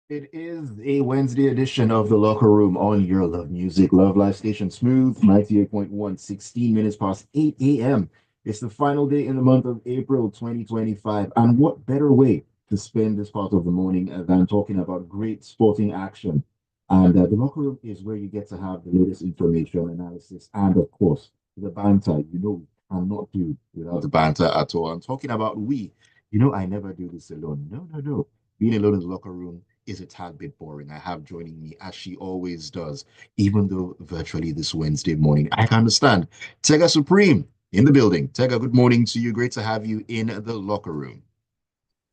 It is a Wednesday edition of The Locker Room on your Love Music, Love Live Station Smooth, 98.1, 16 minutes past 8 a.m. It's the final day in the month of April 2025. And what better way to spend this part of the morning than talking about great sporting action? And The Locker Room is where you get to have the latest information, analysis, and of course, the banter. You know, we cannot do without the banter at all. I'm talking about we. You know, I never do this alone. No, no, no. Being alone in the locker room is a tad bit boring. I have joining me, as she always does, even though virtually this Wednesday morning. I can understand. Tega Supreme in the building. Tega, good morning to you. Great to have you in the locker room.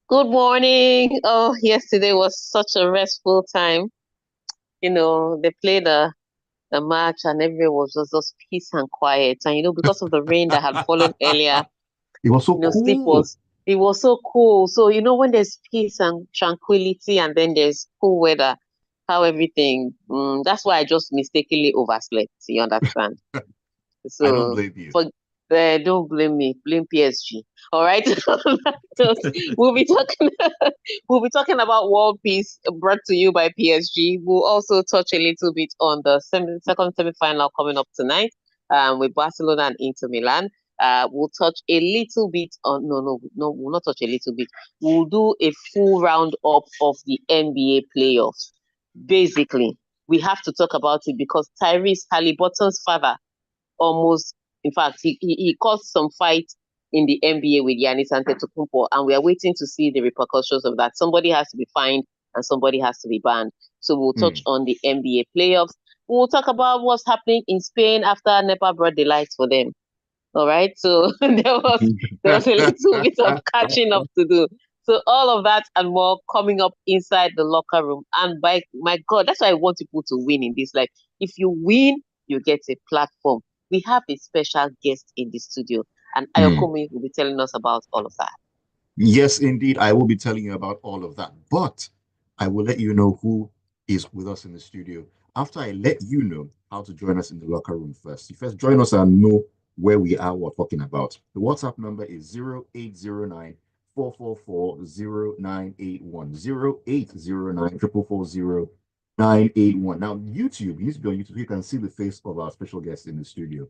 Good morning. Oh, yesterday was such a restful time. They played a match and everywhere was just peace and quiet. And because of the rain that had fallen earlier, It was so sleep cool. was it was so cool. So when there's peace and tranquility and then there's cool weather, how everything that's why I just mistakenly overslept. You understand? I don't So blame you. for don't blame me, blame PSG. All right. we'll be talking we'll be talking about world peace brought to you by PSG. We'll also touch a little bit on the second semi-final coming up tonight with Barcelona and Inter Milan. We'll touch a little bit on no, we'll not touch a little bit. We'll do a full round up of the NBA playoffs. Basically, we have to talk about it because Tyrese Halliburton's father almost, in fact, he caused some fight in the NBA with Giannis Antetokounmpo, and we are waiting to see the repercussions of that. Somebody has to be fined and somebody has to be banned. So we'll touch Mm. on the NBA playoffs. We'll talk about what's happening in Spain after NEPA brought the lights for them. All right. So there was a little bit of catching up to do. So all of that and more coming up inside the locker room. And by my God, that's why I want people to win in this life. If you win, you get a platform. We have a special guest in the studio, and Mm. Ayokunmi will be telling us about all of that. Yes, indeed. I will be telling you about all of that. But I will let you know who is with us in the studio after I let you know how to join us in the locker room first. You first join us and know where we are, what we're talking about. The WhatsApp number is 0809 444 0809 981. Now, YouTube, you need to be on YouTube. You can see the face of our special guest in the studio.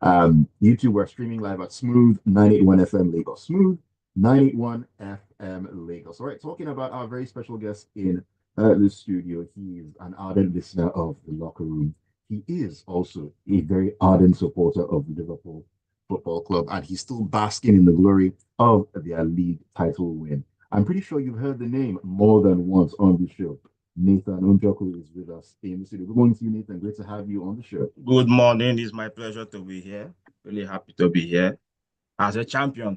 YouTube, we're streaming live at Smooth 981 FM Lagos. Smooth 981 FM Lagos. All right, talking about our very special guest in the studio. He is an ardent listener of the locker room. He is also a very ardent supporter of the Liverpool Football Club, and he's still basking in the glory of their league title win. I'm pretty sure you've heard the name more than once on the show. Nathan Njoku is with us in the studio. Good morning to you, Nathan. Great to have you on the show. Good morning. It's my pleasure to be here. Really happy to be here as a champion.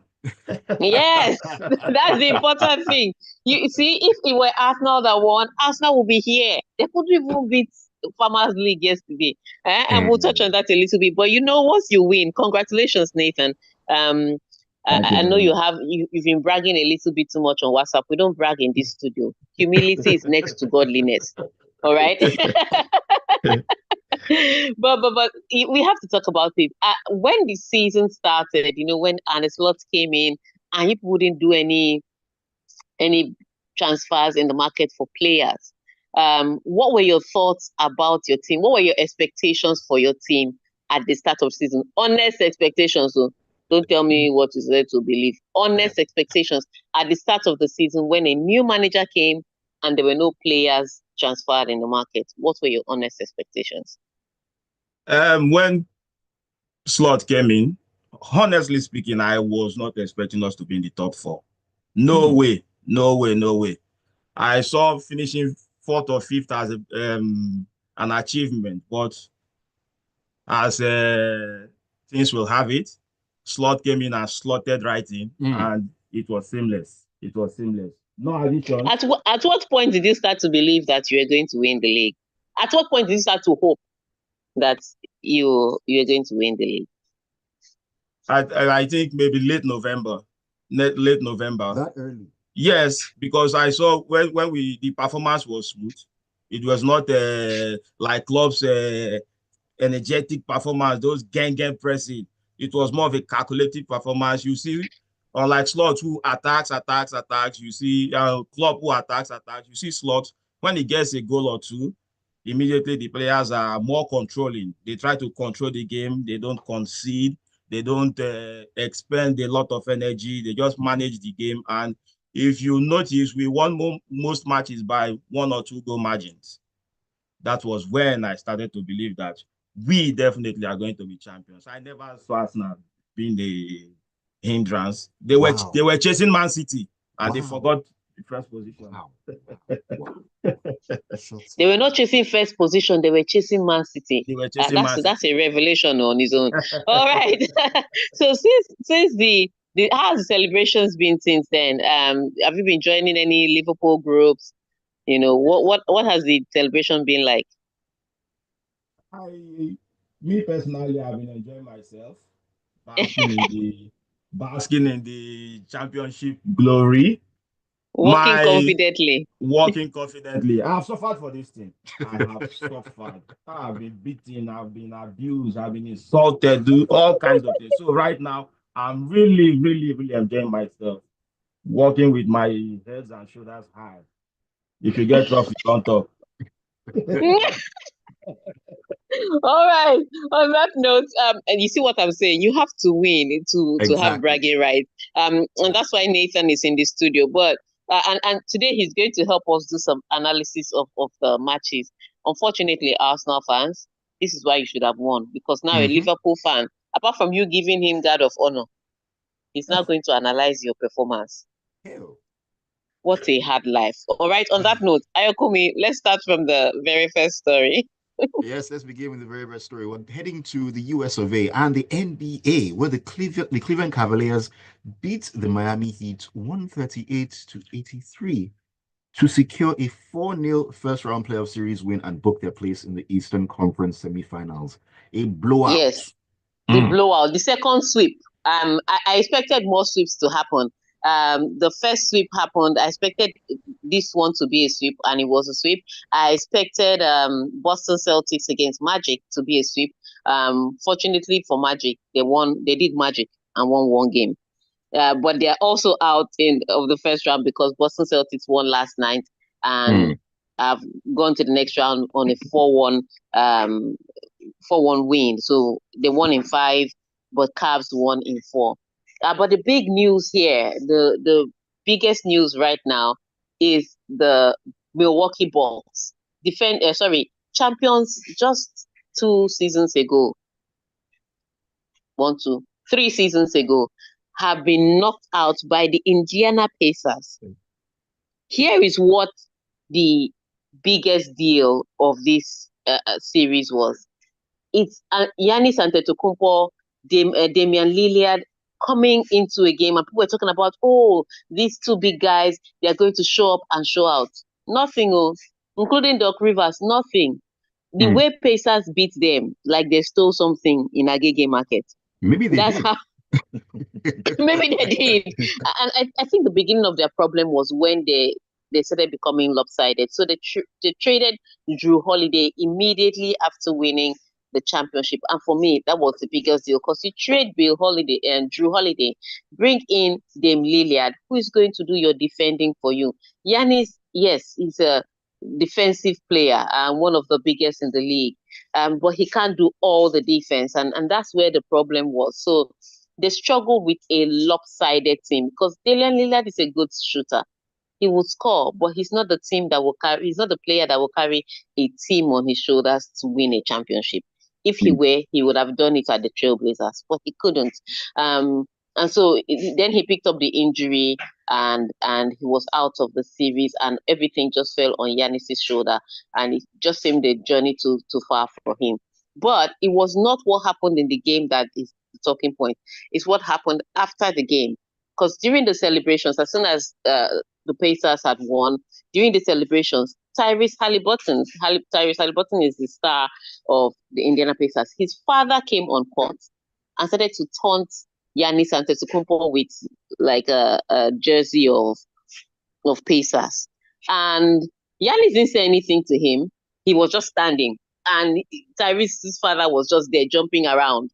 Yes, that's the important thing. You see, if it were Arsenal that won, Arsenal will be here. They couldn't even beat Farmers League yesterday. And we'll touch on Mm. that a little bit. But once you win, congratulations, Nathan. Um, Thank you I know very much. you've been bragging a little bit too much on WhatsApp. We don't brag in this studio. Humility is next to godliness. All right. but we have to talk about it. When the season started, when Arne Slot came in and he wouldn't do any transfers in the market for players. What were your thoughts about your team? What were your expectations for your team at the start of the season? Honest expectations. So don't tell me what is there to believe. Honest expectations at the start of the season when a new manager came and there were no players transferred in the market. What were your honest expectations? When Slot came in, honestly speaking, I was not expecting us to be in the top four. No way, no way, no way. I saw finishing fourth or fifth as an achievement, but as things will have it, Slot came in and slotted right in, Mm. and it was seamless. It was seamless. No additions. At what point did you start to believe that you were going to win the league? At what point did you start to hope that you're going to win the league? I think maybe late November. Late November. That early. Yes, because I saw when the performance was smooth. It was not like clubs energetic performance, those gang pressing. It was more of a calculated performance. You see, unlike Slot who attacks. You see Club who attacks. You see Slot when he gets a goal or two, immediately the players are more controlling. They try to control the game. They don't concede. They don't expend a lot of energy. They just manage the game. And if you notice, we won most matches by 1 or 2 goal margins. That was when I started to believe that we definitely are going to be champions. I never saw Arsenal being the hindrance. They were chasing Man City and they forgot the first position. Wow. They were not chasing first position, they were chasing Man City. They were chasing Man City. That's a revelation on his own. All right. So since the how's the celebrations been since then? Have you been joining any Liverpool groups? You know, what has the celebration been like? Me personally, I've been enjoying myself, basking in the championship glory. Walking confidently. Walking confidently. I've suffered for this thing. I have suffered. I've been beaten. I've been abused. I've been insulted. Do all kinds of things. So right now, I'm really, really, really enjoying myself. Walking with my heads and shoulders high. If you get rough, you don't talk. All right. On that note, and you see what I'm saying, you have to win to have bragging rights. And that's why Nathan is in the studio. But and today he's going to help us do some analysis of the matches. Unfortunately, Arsenal fans, this is why you should have won, because now a Liverpool fan, apart from you giving him guard of honor, he's now going to analyze your performance. Ew. What a hard life. All right. On that note, Ayokunmi, let's start from the very first story. Yes, let's begin with the very first story. We're heading to the US of A and the NBA, where the Cleveland Cavaliers beat the Miami Heat 138-83 to secure a 4-0 first-round playoff series win and book their place in the Eastern Conference semifinals. A blowout. Yes, the blowout, the second sweep. I expected more sweeps to happen. The first sweep happened. I expected this one to be a sweep, and it was a sweep. I expected Boston Celtics against Magic to be a sweep. Fortunately for Magic, they won. They did Magic and won one game. But they are also out of the first round because Boston Celtics won last night and have gone to the next round on a 4-1 win. So they won in 5, but Cavs won in 4. But the big news here, the biggest news right now, is the Milwaukee Bucks champions just 2 seasons ago. 3 seasons ago, have been knocked out by the Indiana Pacers. Here is what the biggest deal of this series was. It's Giannis Antetokounmpo, Damian Lillard coming into a game, and people were talking about, these 2 big guys, they are going to show up and show out. Nothing else, including Doc Rivers, nothing. The way Pacers beat them, like they stole something in Agege Market. Maybe they did. Maybe they did. And I think the beginning of their problem was when they started becoming lopsided. So they traded Drew Holiday immediately after winning the championship. And for me, that was the biggest deal, because you trade Bill Holiday and Drew Holiday, bring in Dame Lillard, who is going to do your defending for you. Giannis, yes, he's a defensive player and one of the biggest in the league. But he can't do all the defense. And that's where the problem was. So they struggle with a lopsided team, because Damian Lillard is a good shooter. He will score, but he's not the he's not the player that will carry a team on his shoulders to win a championship. If he were, he would have done it at the Trailblazers, but he couldn't. And so then he picked up the injury and he was out of the series, and everything just fell on Giannis' shoulder, and it just seemed the journey too far for him. But it was not what happened in the game that is the talking point. It's what happened after the game. Because during the celebrations, as soon as the Pacers had won, during the celebrations, Tyrese Halliburton is the star of the Indiana Pacers. His father came on court and started to taunt Giannis Antetokounmpo with like a jersey of Pacers. And Giannis didn't say anything to him. He was just standing. And Tyrese's father was just there jumping around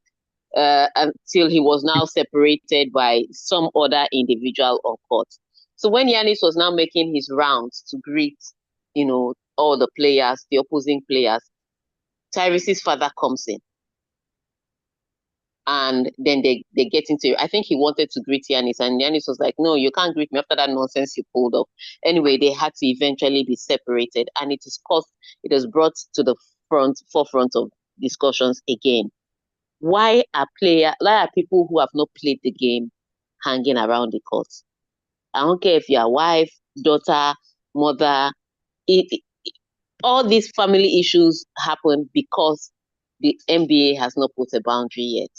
until he was now separated by some other individual on court. So when Giannis was now making his rounds to greet, all the players, the opposing players. Tyrese's father comes in. And then they get into it. I think he wanted to greet Yanis, and Yanis was like, no, you can't greet me after that nonsense you pulled up. Anyway, they had to eventually be separated, and it has brought to the forefront of discussions again. Why are people who have not played the game hanging around the court? I don't care if you're wife, daughter, mother. All these family issues happen because the NBA has not put a boundary yet.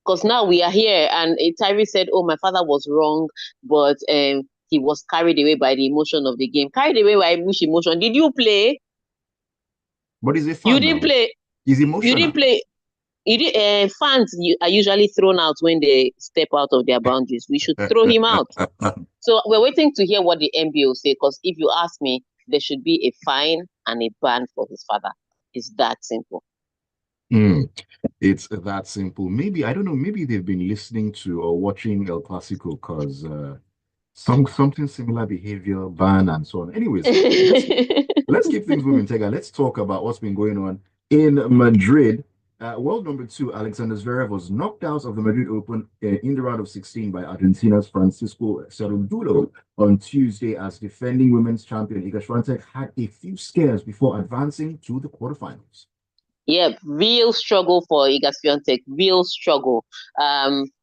Because now we are here, and Tyree said, oh, my father was wrong, but he was carried away by the emotion of the game. Carried away by which emotion? Did you play? But he's a fan. You didn't play. He's emotional. You didn't play. Fans are usually thrown out when they step out of their boundaries. We should throw him out. So we're waiting to hear what the NBA will say, because if you ask me, there should be a fine and a ban for his father. It's that simple. It's that simple. Maybe, I don't know, maybe they've been listening to or watching El Clasico, because something similar behavior, ban and so on. Anyways, let's keep things moving, Tega. Let's talk about what's been going on in Madrid. World number 2, Alexander Zverev, was knocked out of the Madrid Open in the round of 16 by Argentina's Francisco Cerúndolo on Tuesday, as defending women's champion Iga Swiatek had a few scares before advancing to the quarterfinals. Yeah, real struggle for Iga Swiatek, real struggle.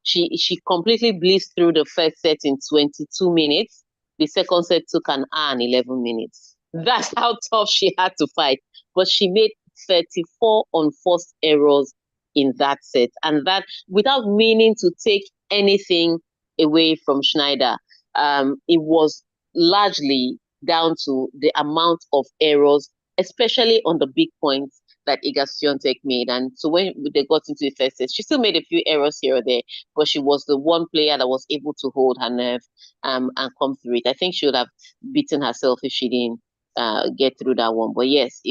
She completely blitzed through the first set in 22 minutes. The second set took an hour and 11 minutes. That's how tough she had to fight. But she made 34 unforced errors in that set. And that, without meaning to take anything away from Schneider, it was largely down to the amount of errors, especially on the big points that Iga Swiatek made. And so when they got into the first set, she still made a few errors here or there, but she was the one player that was able to hold her nerve and come through it. I think she would have beaten herself if she didn't get through that one. But yes,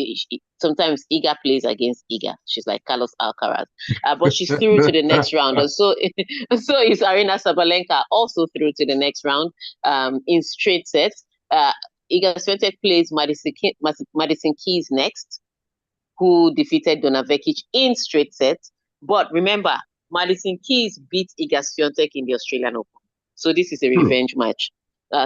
sometimes Iga plays against Iga. She's like Carlos Alcaraz. But she's through to the next round. And so is Aryna Sabalenka, also through to the next round in straight sets. Iga Swiatek plays Madison Keys next, who defeated Donna Vekic in straight sets. But remember, Madison Keys beat Iga Swiatek in the Australian Open. So this is a revenge match.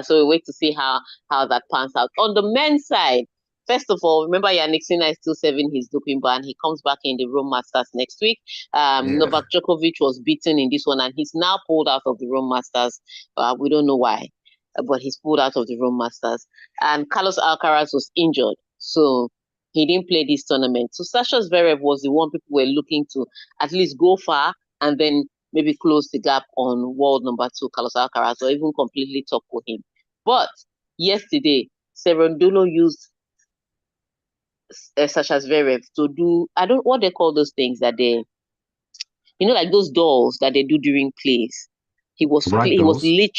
So we wait to see how that pans out. On the men's side, first of all, remember Yannick Sinner is still serving his doping ban. He comes back in the Rome Masters next week. Novak Djokovic was beaten in this one, and he's now pulled out of the Rome Masters. We don't know why, but he's pulled out of the Rome Masters. And Carlos Alcaraz was injured, so he didn't play this tournament. So Sasha Zverev was the one people were looking to at least go far and then maybe close the gap on world number 2, Carlos Alcaraz, or even completely topple him. But yesterday, Cerúndolo used Sasha Zverev to do, what they call those things that they, like those dolls that they do during plays. He was literally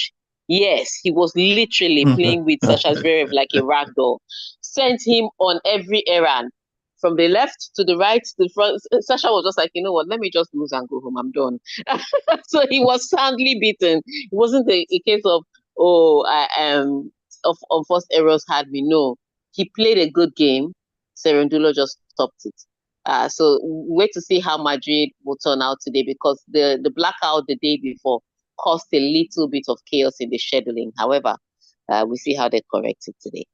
playing with Sasha Zverev like a rag doll. Sent him on every errand, from the left to the right to the front. Sasha was just like, you know what, let me just lose and go home. I'm done. So he was soundly beaten. It wasn't a case of, of first errors had me. No, he played a good game. Cerúndolo just stopped it. So wait to see how Madrid will turn out today, because the blackout the day before caused a little bit of chaos in the scheduling. However, we'll see how they correct it today.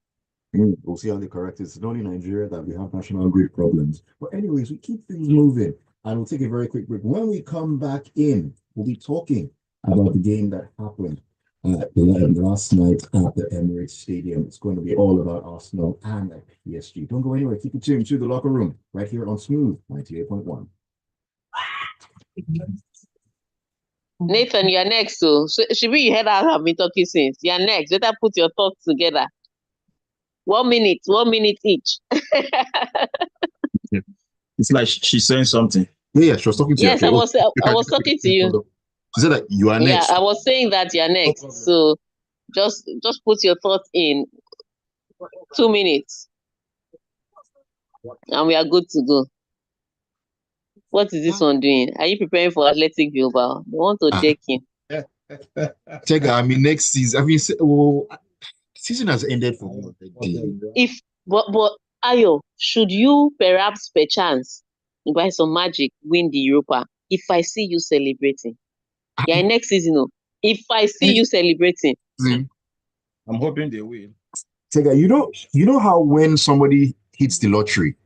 We'll see how they correct it. It's not in Nigeria that we have national grid problems. But anyways, we keep things moving, and we'll take a very quick break. When we come back in, we'll be talking about the game that happened last night at the Emirates Stadium. It's going to be all about Arsenal and PSG. Don't go anywhere. Keep it tuned to The Locker Room right here on Smooth 98.1. Nathan, you're next. So should we head out? I've been talking since. You're next. Better put your thoughts together. 1 minute each. It's like she's saying something. Yeah, she was talking to you. Yes, I was talking to you. She said that you are next. Yeah, I was saying that you're next. So just put your thoughts in. 2 minutes. And we are good to go. What is this one doing? Are you preparing for Athletic Bilbao? They want to check him. Tega, I mean, next season. I mean, season has ended for me. But Ayo, should you perhaps perchance, by some magic, win the Europa if I see you celebrating? Yeah, next season, oh, if I see you celebrating. I'm hoping they will. Tega, you know how when somebody hits the lottery,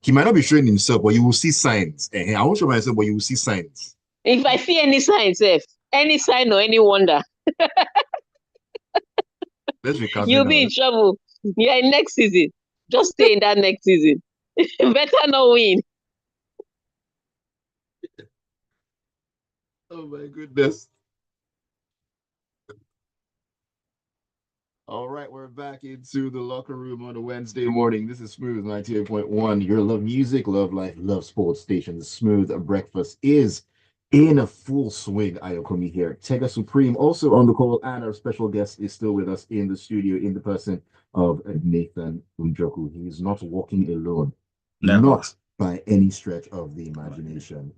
he might not be showing himself, but you will see signs. I won't show myself, but you will see signs. If I see any sign, sef, any sign or any wonder, Let's recap you'll be in trouble. Yeah, next season. Just stay in that next season. Better not win. Oh my goodness. All right, we're back into the locker room on a Wednesday morning. This is Smooth 98.1. Your love music, love life, love sports station. The Smooth breakfast is in a full swing. Ayokunmi here. Tega Supreme also on the call, and our special guest is still with us in the studio in the person of Nathan Njoku. He is not walking alone, Never. not by any stretch of the imagination.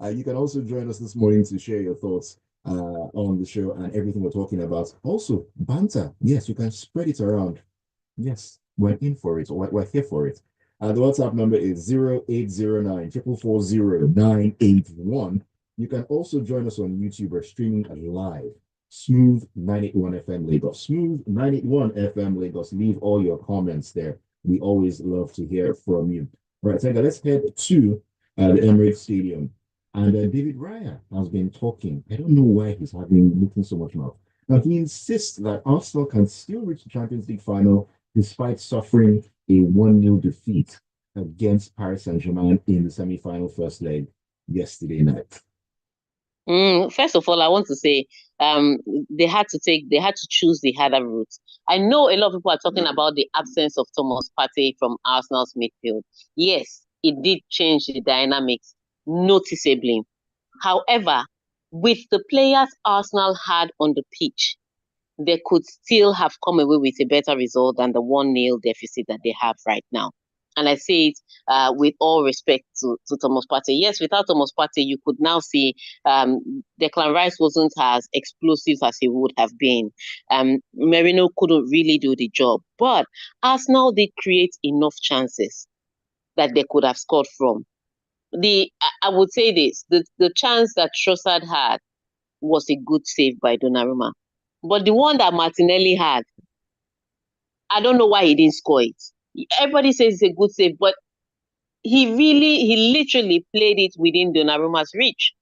You can also join us this morning to share your thoughts on the show and everything we're talking about. Also, banter. Yes, you can spread it around. Yes, we're in for it. We're here for it. The WhatsApp number is 0809 440 981. You can also join us on YouTube. We're streaming live. Smooth 981 FM Lagos. Smooth 981 FM Lagos. Leave all your comments there. We always love to hear from you. All right, Tega, let's head to the Emirates Stadium. And David Raya has been talking. I don't know why he's having looking so much mouth. Now he insists that Arsenal can still reach the Champions League final despite suffering a 1-0 defeat against Paris Saint-Germain in the semi-final first leg yesterday night. First of all, I want to say they had to choose the harder route. I know a lot of people are talking about the absence of Thomas Partey from Arsenal's midfield. Yes, it did change the dynamics noticeably. However, with the players Arsenal had on the pitch, they could still have come away with a better result than the 1-0 deficit that they have right now. And I say it with all respect to Thomas Partey. Yes, without Thomas Partey, you could now see Declan Rice wasn't as explosive as he would have been. Merino couldn't really do the job. But Arsenal did create enough chances that they could have scored from. I would say this, the chance that Trossard had was a good save by Donnarumma. But the one that Martinelli had, I don't know why he didn't score it. Everybody says it's a good save, but he literally played it within Donnarumma's reach.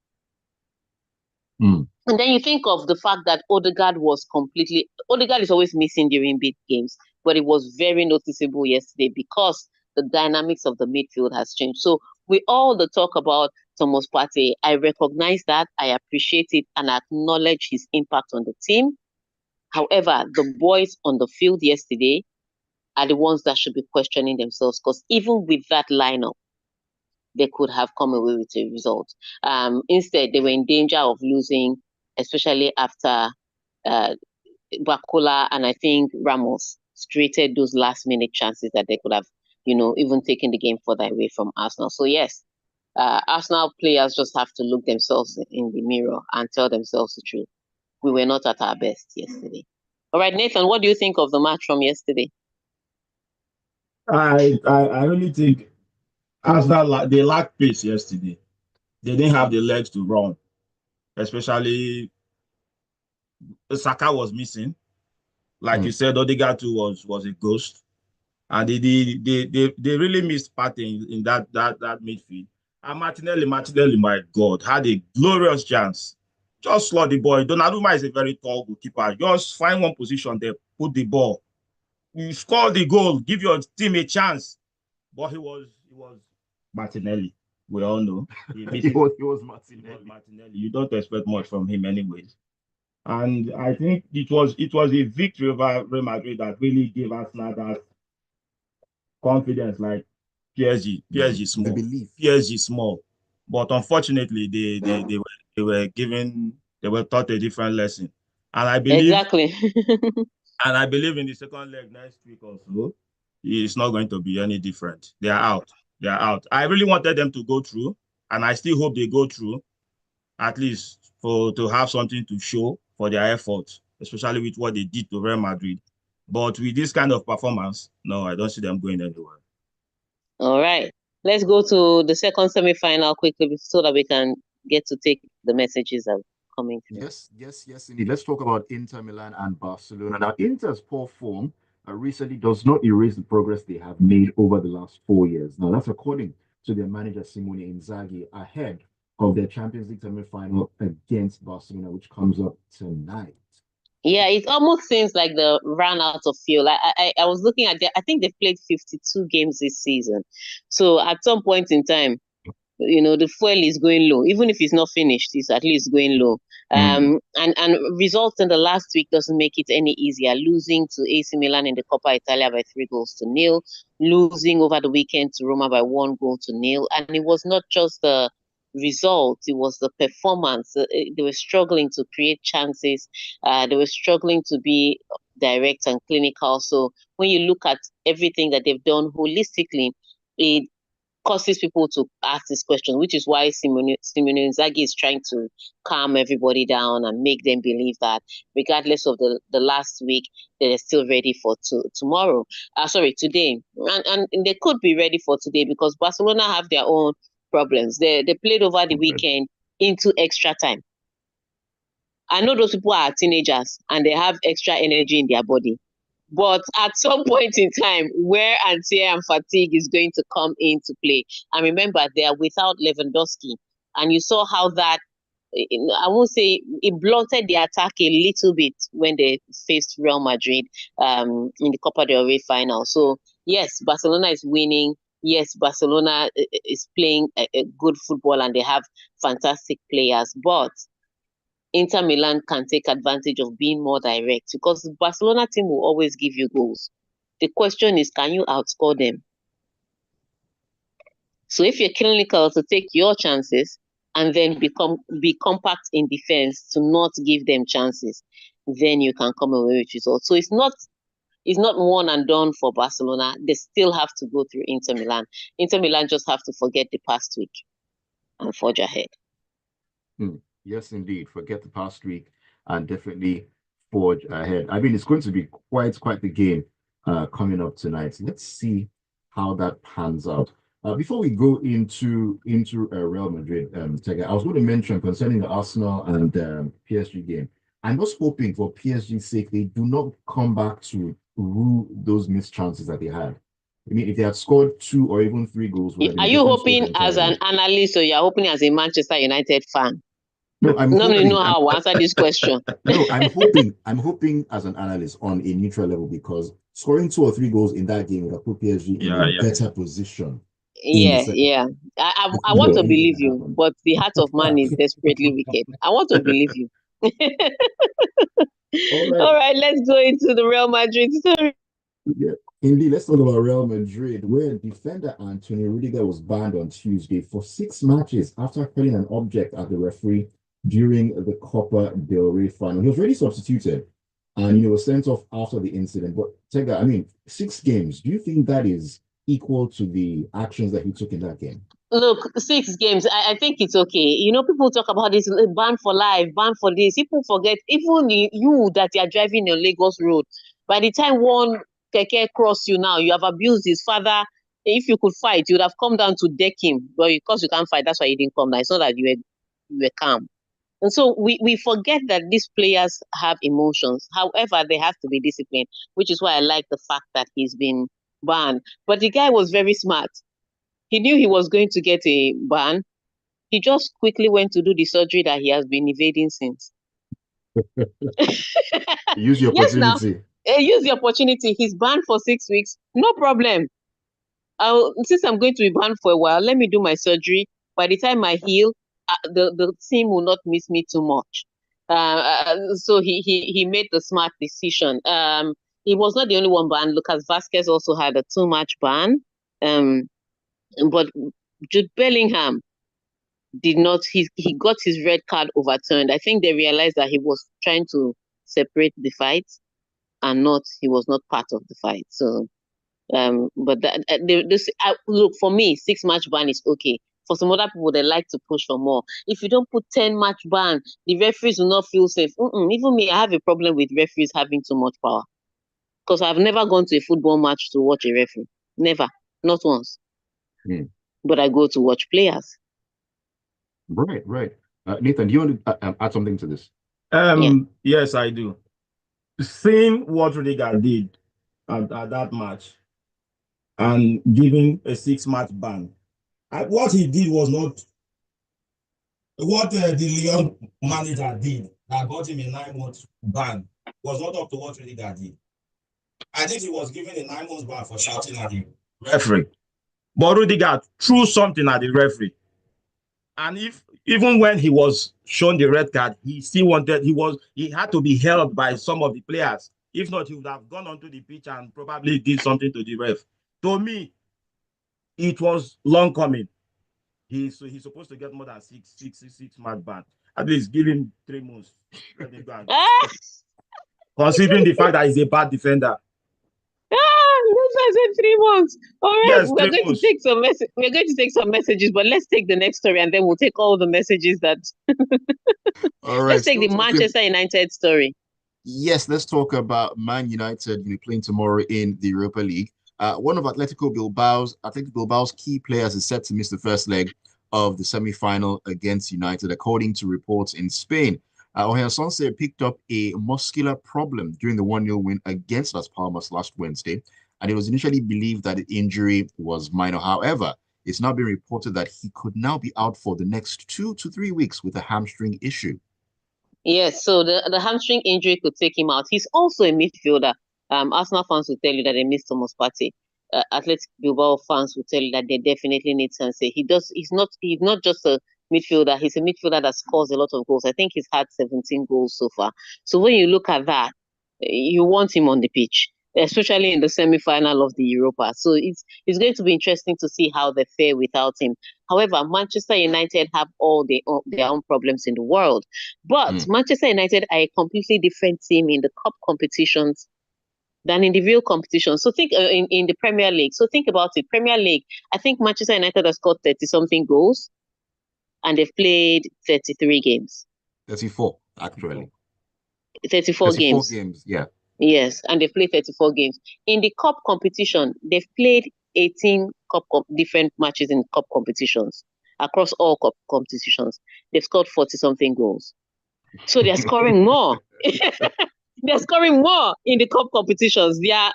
And then you think of the fact that Odegaard is always missing during big games, but it was very noticeable yesterday because the dynamics of the midfield has changed. So with all the talk about Thomas Partey, I recognize that, I appreciate it, and I acknowledge his impact on the team. However, the boys on the field yesterday are the ones that should be questioning themselves, because even with that lineup, they could have come away with a result. Instead, they were in danger of losing, especially after Bakola and I think Ramos created those last-minute chances that they could have, even taken the game further away from Arsenal. So yes, Arsenal players just have to look themselves in the mirror and tell themselves the truth. We were not at our best yesterday. All right, Nathan, what do you think of the match from yesterday? I really think Arsenal they lacked pace yesterday. They didn't have the legs to run, especially Saka was missing. Like you said, Odegaard too was a ghost, and they really missed Partey in that midfield. And Martinelli, my God, had a glorious chance. Just slot the ball. Donnarumma is a very tall goalkeeper. Just find one position there, put the ball. You score the goal, give your team a chance. But he was Martinelli. We all know. He was Martinelli. You don't expect much from him anyways. And I think it was a victory over Real Madrid that really gave us now that confidence. Like PSG small, the belief. PSG small, but unfortunately they were taught a different lesson. And I believe Exactly. and I believe in the second leg next week or so, it's not going to be any different. They are out. They are out. I really wanted them to go through, and I still hope they go through, at least to have something to show for their efforts, especially with what they did to Real Madrid. But with this kind of performance, no, I don't see them going anywhere. All right. Let's go to the second semi-final quickly so that we can get to take the messages that are coming through. Yes, indeed. Let's talk about Inter Milan and Barcelona. Now, Inter's poor form recently does not erase the progress they have made over the last 4 years. Now, that's according to their manager Simone Inzaghi ahead of their Champions League semi-final against Barcelona, which comes up tonight. Yeah, it almost seems like they ran out of fuel. I was looking at I think they've played 52 games this season. So at some point in time, the fuel is going low. Even if it's not finished, it's at least going low. And results in the last week doesn't make it any easier. Losing to AC Milan in the Coppa Italia by 3-0, losing over the weekend to Roma by 1-0. And it was not just the result; it was the performance. They were struggling to create chances. They were struggling to be direct and clinical. So when you look at everything that they've done holistically, it causes people to ask this question, which is why Simone Inzaghi is trying to calm everybody down and make them believe that regardless of the last week, they're still ready for tomorrow. Today. And they could be ready for today because Barcelona have their own problems. They played over the weekend into extra time. I know those people are teenagers and they have extra energy in their body. But at some point in time, wear and tear and fatigue is going to come into play. And remember, they are without Lewandowski. And you saw how that, I won't say it blunted the attack a little bit when they faced Real Madrid in the Copa del Rey final. So, yes, Barcelona is winning. Yes, Barcelona is playing a good football and they have fantastic players. But Inter Milan can take advantage of being more direct because the Barcelona team will always give you goals. The question is, can you outscore them? So if you're clinical to take your chances and then be compact in defense to not give them chances, then you can come away with results. So it's not one and done for Barcelona. They still have to go through Inter Milan. Inter Milan just have to forget the past week and forge ahead. Yes, indeed. Forget the past week and definitely forge ahead. I mean, it's going to be quite the game coming up tonight. Let's see how that pans out. Before we go into Real Madrid, Tega, I was going to mention concerning the Arsenal and PSG game. I'm just hoping for PSG's sake they do not come back to rue those missed chances that they had. I mean, if they had scored 2 or even 3 goals, would have been Are a you different story hoping as an entirely. analyst or you're hoping as a Manchester United fan? No, I'm Normally hoping. know how I answer this question. No, I'm hoping as an analyst on a neutral level because scoring 2 or 3 goals in that game would have put PSG in a better position in the second. Yeah. I want Before to anything believe can you, happen. but the heart of man is desperately wicked. I want to believe you. All right. All right, let's go into the Real Madrid story. Yeah. Indeed, let's talk about Real Madrid, where defender Antonio Rudiger was banned on Tuesday for 6 matches after hurling an object at the referee during the Copa del Rey final. He was already substituted and was sent off after the incident. But Tega, I mean, 6 games. Do you think that is equal to the actions that he took in that game? Look, 6 games. I think it's okay. People talk about this ban for life, ban for this. People forget, even you that you are driving on Lagos Road, by the time one keke cross you now, you have abused his father. If you could fight, you would have come down to deck him. But because you can't fight, that's why you didn't come down. It's not that you were calm. And so we forget that these players have emotions. However, they have to be disciplined, which is why I like the fact that he's been banned. But the guy was very smart. He knew he was going to get a ban. He just quickly went to do the surgery that he has been evading since. Use the Yes, now, opportunity. use the opportunity. He's banned for 6 weeks. No problem. Since I'm going to be banned for a while, let me do my surgery. By the time I heal, the team will not miss me too much. So he made the smart decision. He was not the only one banned. Lucas Vasquez also had a 2-match ban. But Jude Bellingham did not. He got his red card overturned. I think they realized that he was trying to separate the fight and not he was not part of the fight. So but look, for me, 6-match ban is okay. For some other people, they like to push for more. If you don't put 10-match ban, the referees will not feel safe. Even me, I have a problem with referees having too much power because I've never gone to a football match to watch a referee. Never, not once. Mm. but I go to watch players. Right, right. Nathan, do you want to add something to this? Yeah. Yes, I do. Seeing what Rudiger did at that match and giving a 6-match ban. What he did was not what the Leon manager did that got him a 9-month ban was not up to what Rudiger did. I think he was given a 9-month ban for shouting at the referee. But Rudiger threw something at the referee. And if even when he was shown the red card, he still wanted he had to be held by some of the players. If not, he would have gone onto the pitch and probably did something to the ref. To me, it was long coming. He's supposed to get more than six match ban. At least give him 3 months. Let him go. Ah, Considering the fact that he's a bad defender. that's why I said 3 months. All right, Yes, 3 months. We're going to take some messages, but let's take the next story and then we'll take all the messages that. All right, Let's take still the talking. Manchester United story. Yes, let's talk about Man United, playing tomorrow in the Europa League. One of Atletico Bilbao's key players is set to miss the first leg of the semi-final against United, according to reports in Spain. Oyarzabal picked up a muscular problem during the 1-0 win against Las Palmas last Wednesday, and it was initially believed that the injury was minor. However, it's now been reported that he could now be out for the next 2 to 3 weeks with a hamstring issue. Yes, so the hamstring injury could take him out. He's also a midfielder. Arsenal fans will tell you that they miss Thomas Partey. Athletic Bilbao fans will tell you that they definitely need Sensei. He's not just a midfielder. He's a midfielder that scores a lot of goals. I think he's had 17 goals so far. So when you look at that, you want him on the pitch, especially in the semi-final of the Europa. So it's going to be interesting to see how they fare without him. However, Manchester United have all their own problems in the world. But Manchester United are a completely different team in the cup competitions than in the real competition. So think in the Premier League. So think about it. Premier League, I think Manchester United has scored 30 something goals and they've played 33 games. 34, actually. 34 34 games. games, yeah. Yes, and they've played 34 games. In the cup competition, they've played 18 different matches in cup competitions across all cup competitions. They've scored 40 something goals. So they're scoring more. They're scoring more in the cup competitions. They are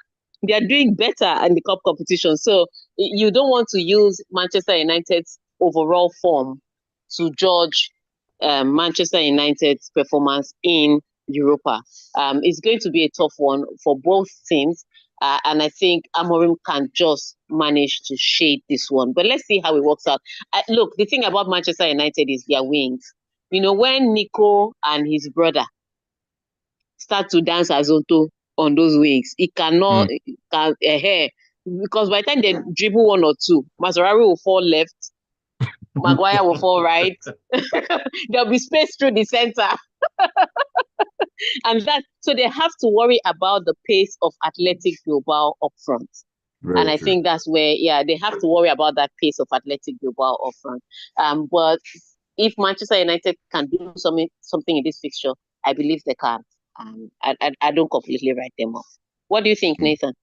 doing better in the cup competition. So you don't want to use Manchester United's overall form to judge Manchester United's performance in Europa. It's going to be a tough one for both teams. And I think Amorim can just manage to shade this one. But let's see how it works out. Look, the thing about Manchester United is their wings. When Nico and his brother start to dance Azonto on those wings, it cannot, because by the time they dribble one or two, Mazarari will fall left, Maguire will fall right. There'll be space through the center. So they have to worry about the pace of Athletic Bilbao up front. And I think that's where, they have to worry about that pace of Athletic Bilbao up front. But if Manchester United can do something in this fixture, I believe they can. I don't completely write them off. What do you think, Nathan?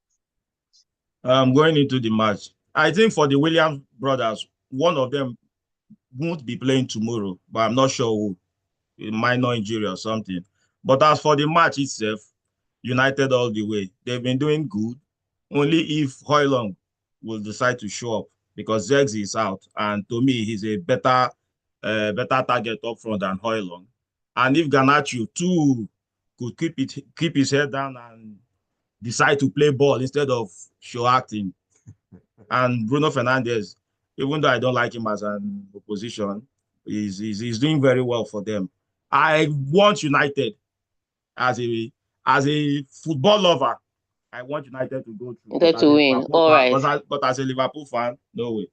Going into the match, I think for the Williams brothers, one of them won't be playing tomorrow, but I'm not sure who. A minor injury or something. But as for the match itself, United all the way. They've been doing good. Only if Højlund will decide to show up because Zexi is out. And to me, he's a better target up front than Højlund. And if Garnacho too could keep his head down and decide to play ball instead of show acting. And Bruno Fernandes, even though I don't like him as an opposition, he's doing very well for them. I want United as a football lover. I want United to go through. But as a To win. Liverpool All fan, right. but as a Liverpool fan, no way.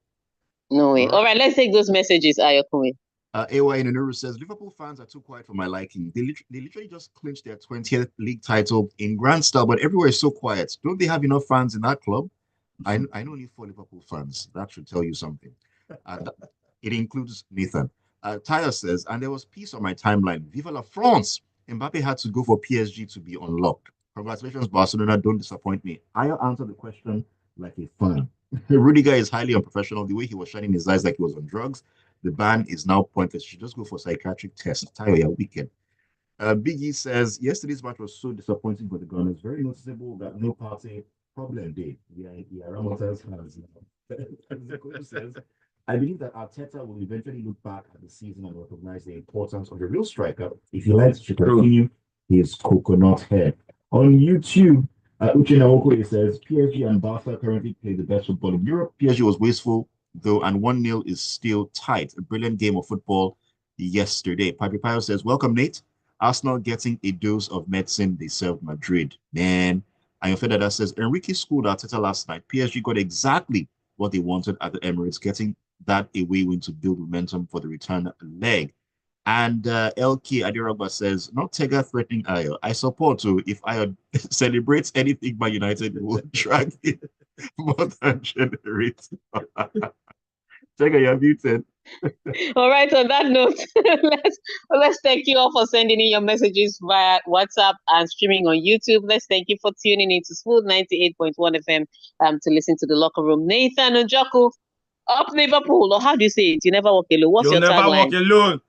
No way. All right, let's take those messages, Ayokunmi. AY Inonuru says Liverpool fans are too quiet for my liking. They literally just clinched their 20th league title in grand style, but everywhere is so quiet. Don't they have enough fans in that club? I know only 4 Liverpool fans. That should tell you something. It includes Nathan. Tyler says, and there was peace on my timeline. Viva la France! Mbappe had to go for PSG to be unlocked. Congratulations, Barcelona. Don't disappoint me. I answered the question like a fan. Rudiger is highly unprofessional. The way he was shining his eyes like he was on drugs. The ban is now pointless. You should just go for psychiatric test. Tayo, you're wicked. Biggie says yesterday's match was so disappointing for the Gunners. Very noticeable that no party problem day. Yeah, Ramota's hands now. Njoku says, I believe that Arteta will eventually look back at the season and recognize the importance of a real striker. If he likes to continue his coconut head. On YouTube, Uche Naoko says PSG and Barca currently play the best football in Europe. PSG was wasteful, though, and 1-0 is still tight. A brilliant game of football yesterday. Papi Payo says, welcome, Nate. Arsenal getting a dose of medicine they served Madrid. Man. And Fedada says, Enrique schooled Arteta last night. PSG got exactly what they wanted at the Emirates, getting that away win to build momentum for the return leg. And LK Adirogba says, not Tega threatening Ayo. I support too. If Ayo celebrates anything by United, will drag it more than generate. Tega, you're muted. All right, on that note, let's thank you all for sending in your messages via WhatsApp and streaming on YouTube. Let's thank you for tuning in to Smooth 98.1 FM to listen to the locker room. Nathan Njoku, up Liverpool, or how do you say it? You never walk alone. What's You'll your never tagline? walk alone.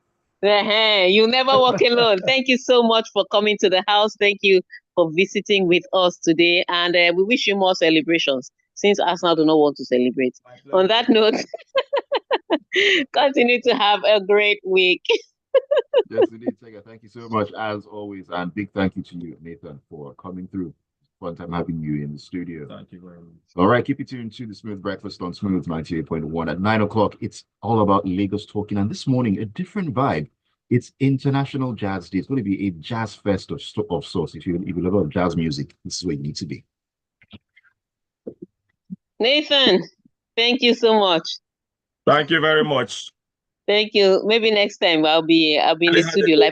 You never walk alone. Thank you so much for coming to the house. Thank you for visiting with us today. And we wish you more celebrations since Arsenal do not want to celebrate. On that note, continue to have a great week. Yes, indeed, Tega. Thank you so much, as always. And big thank you to you, Nathan, for coming through. Fun time having you in the studio. Thank you very much. All right, keep it tuned to the Smooth Breakfast on Smooth 98.1 at 9 o'clock. It's all about Lagos talking. And this morning, a different vibe. It's International Jazz Day. It's going to be a jazz fest of sorts. If you love jazz music, this is where you need to be. Nathan, thank you so much. Thank you very much. Thank you. Maybe next time I'll be in the studio like